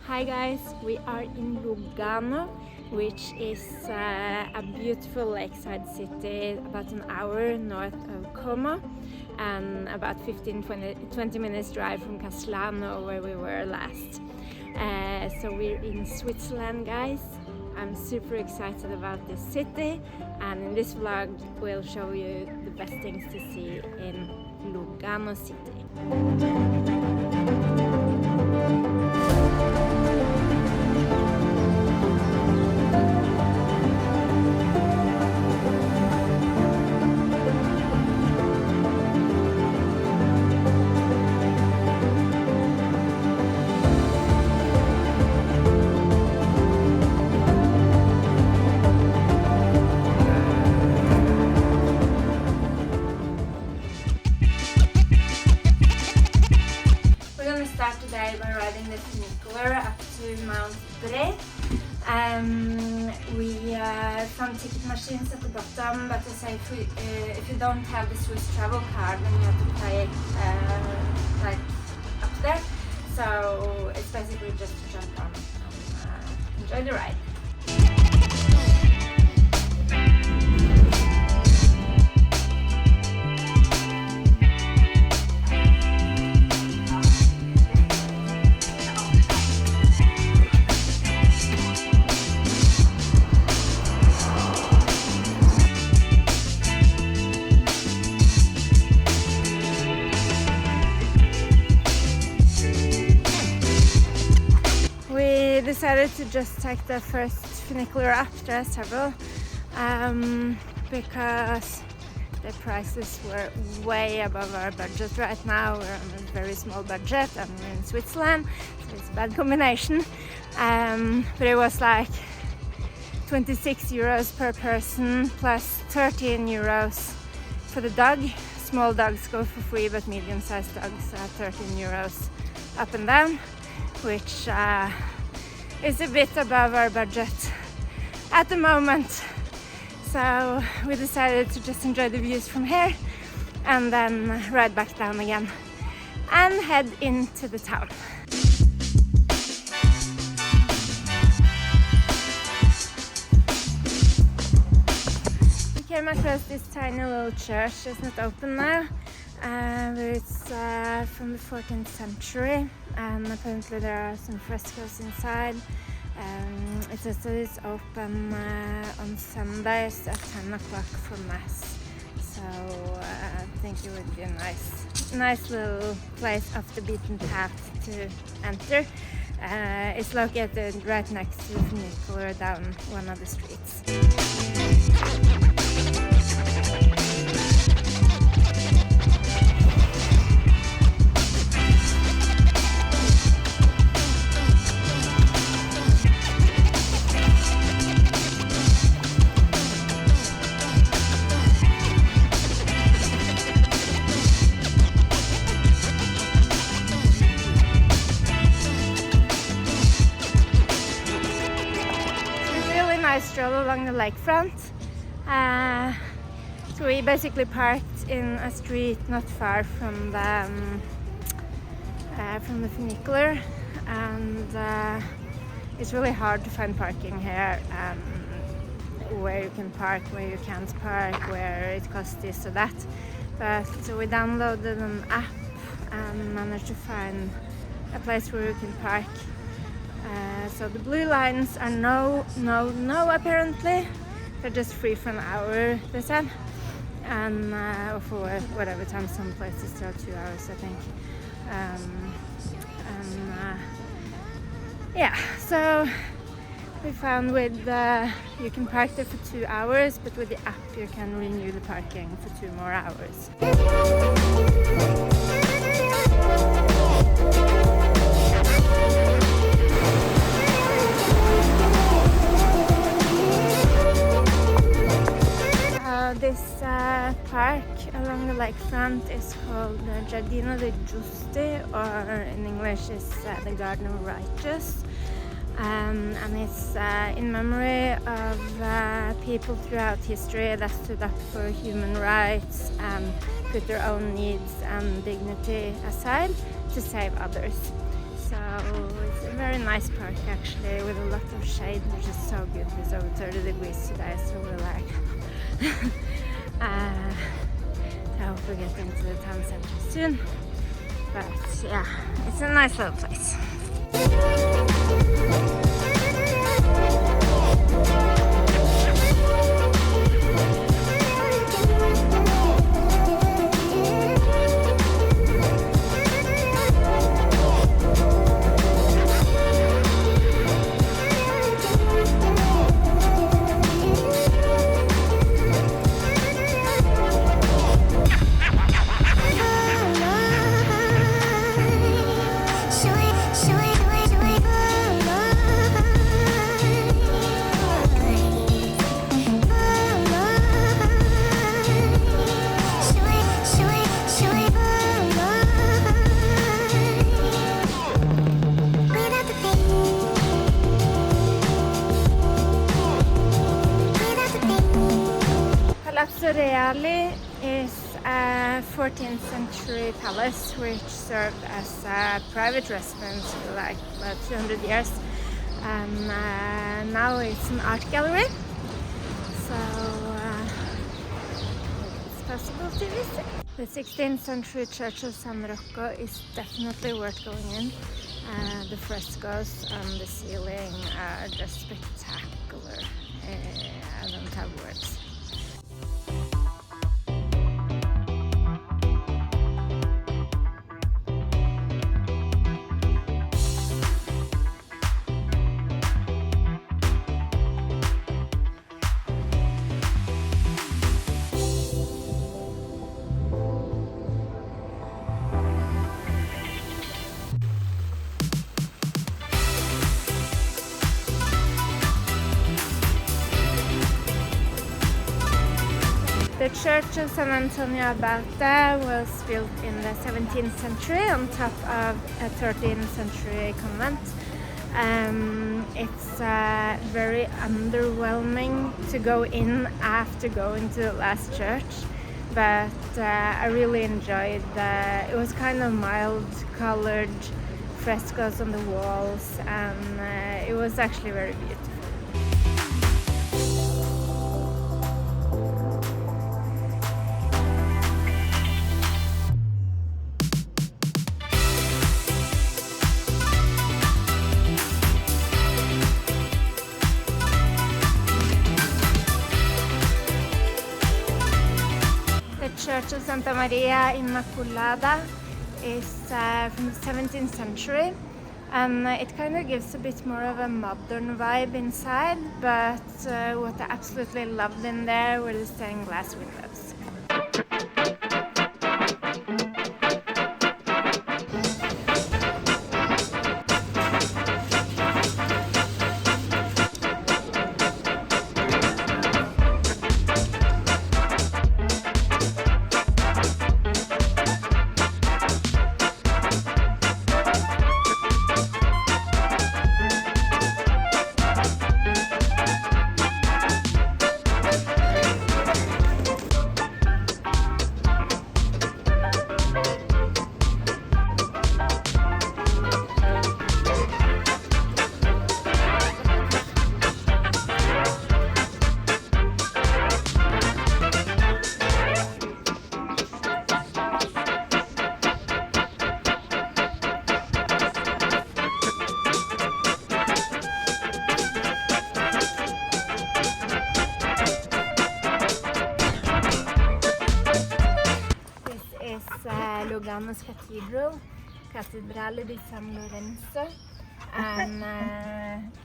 Hi guys, we are in Lugano, which is a beautiful lakeside city about an hour north of Como and about 20 minutes drive from Castellano where we were last. So we're in Switzerland, guys. I'm super excited about this city, and in this vlog we'll show you the best things to see in Lugano city. Start today by riding the funicular up to Mount Bre. We found ticket machines at the bottom, but they say if you don't have the Swiss travel card, then you have to pay like up there. So it's basically just to jump on and enjoy the ride. We decided to just take the first funicular up. There are several because the prices were way above our budget. Right now we're on a very small budget and we're in Switzerland, so it's a bad combination. But it was like 26 euros per person plus 13 euros for the dog. Small dogs go for free, but medium-sized dogs are 13 euros up and down, which is a bit above our budget at the moment. So we decided to just enjoy the views from here and then ride back down again and head into the town. We came across this tiny little church. It's not open now. It's from the 14th century, and apparently there are some frescoes inside. It says that it's open on Sundays at 10 o'clock for mass, so I think it would be a nice little place off the beaten path to enter. It's located right next to the funicular down one of the streets. Stroll along the lakefront. So we basically parked in a street not far from the funicular, and it's really hard to find parking here. Where you can park, where you can't park, where it costs this or that. But so we downloaded an app and managed to find a place where you can park. So the blue lines are no apparently. They're just free for an hour, they said, and for whatever time. Some places still 2 hours, I think. Yeah, so we found with you can park there for 2 hours, but with the app you can renew the parking for 2 more hours. This park along the lakefront is called Giardino dei Giusti, or in English is the Garden of Righteous, and it's in memory of people throughout history that stood up for human rights and put their own needs and dignity aside to save others. So it's a very very nice park actually, with a lot of shade, which is so good. It's over 30 degrees today, so we're like I hope we get into the town center soon. But yeah, it's a nice little place. Palazzo Reale is a 14th century palace which served as a private residence for like about 200 years. Now it's an art gallery, so it's possible to visit. The 16th century church of San Rocco is definitely worth going in. The frescoes on the ceiling are just spectacular. I don't have words. The Church of San Antonio Abate was built in the 17th century on top of a 13th century convent. It's very underwhelming to go in after going to the last church, but I really enjoyed it was kind of mild colored frescoes on the walls, and it was actually very beautiful. Church of Santa Maria Immaculada is from the 17th century, and it kind of gives a bit more of a modern vibe inside, but what I absolutely loved in there were the stained glass windows. Lugano's Cathedral di San Lorenzo, and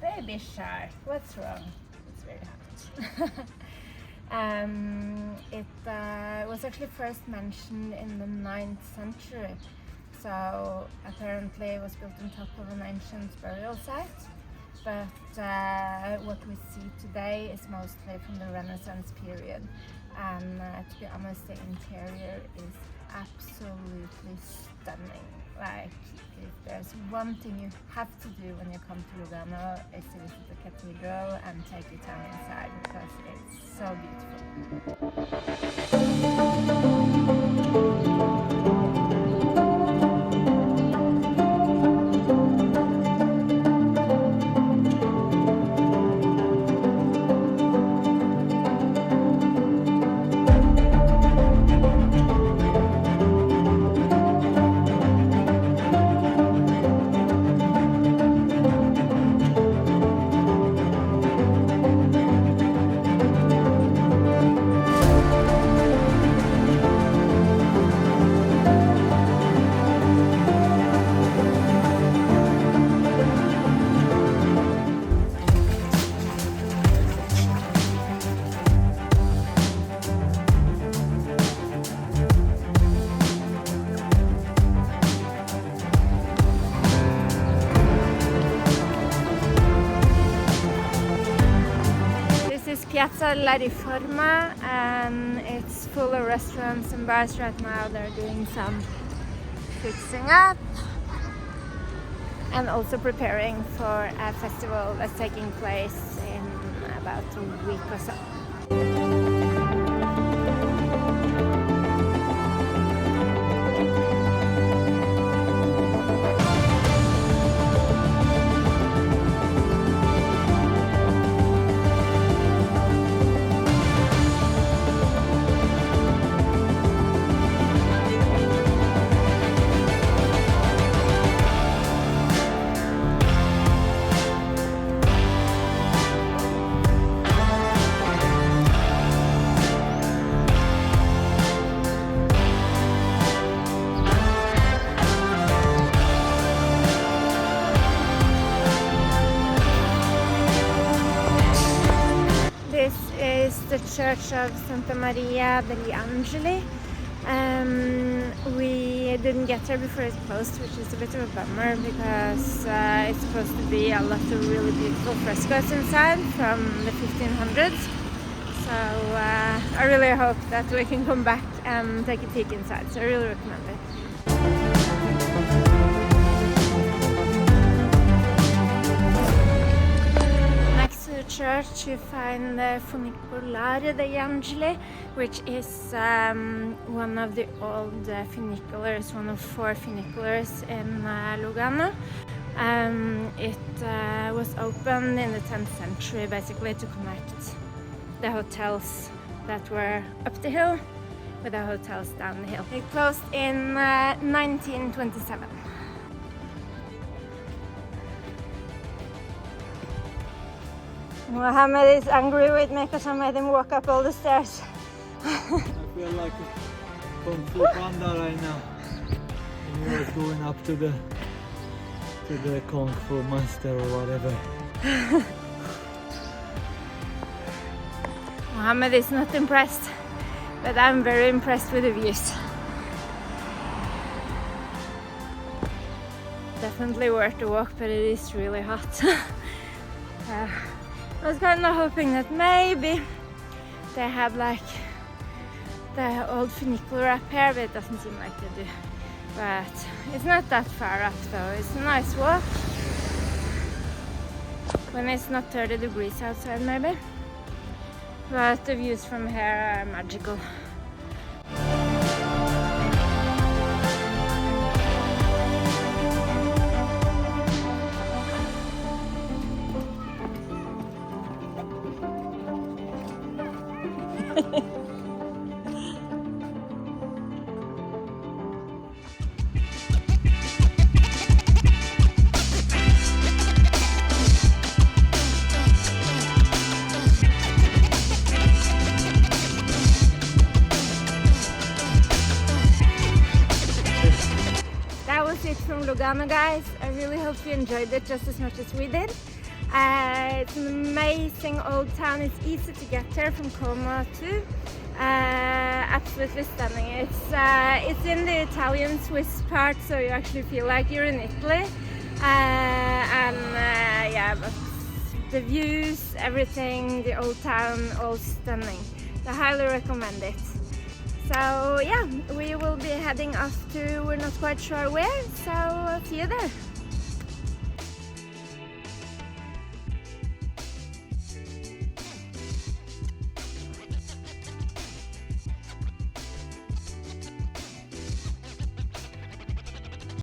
baby shark, what's wrong? It's very hot. It was actually first mentioned in the 9th century, so apparently it was built on top of an ancient burial site, but what we see today is mostly from the Renaissance period, and to be honest, the interior is absolutely stunning. Like, if there's one thing you have to do when you come to Lugano, is to visit the cathedral and take your time inside, because it's so beautiful. Piazza La Riforma, and it's full of restaurants and bars right now. They're doing some fixing up and also preparing for a festival that's taking place in about a week or so. This is the Church of Santa Maria degli Angeli. We didn't get there before it closed, which is a bit of a bummer because it's supposed to be a lot of really beautiful frescoes inside from the 1500s. So I really hope that we can come back and take a peek inside. So I really recommend it. Church you find the Funicolare degli Angeli, which is one of the old funiculars, one of 4 funiculars in Lugano. It was opened in the 10th century basically to connect the hotels that were up the hill with the hotels down the hill. It closed in 1927. Mohammed is angry with me because I made him walk up all the stairs. I feel like a Kung Fu Panda right now. And he was going up to the Kung Fu Master or whatever. Mohammed is not impressed, but I'm very impressed with the views. Definitely worth the walk, but it is really hot. I was kind of hoping that maybe they have like the old funicular up here, but it doesn't seem like they do. But it's not that far up though. It's a nice walk when it's not 30 degrees outside maybe. But the views from here are magical. That was it from Lugano, guys. I really hope you enjoyed it just as much as we did. It's an amazing old town. It's easy to get there from Como too. Absolutely stunning. It's in the Italian-Swiss part, so you actually feel like you're in Italy. Yeah, but the views, everything, the old town, all stunning. I highly recommend it. So yeah, we will be heading off to, we're not quite sure where, so see you there.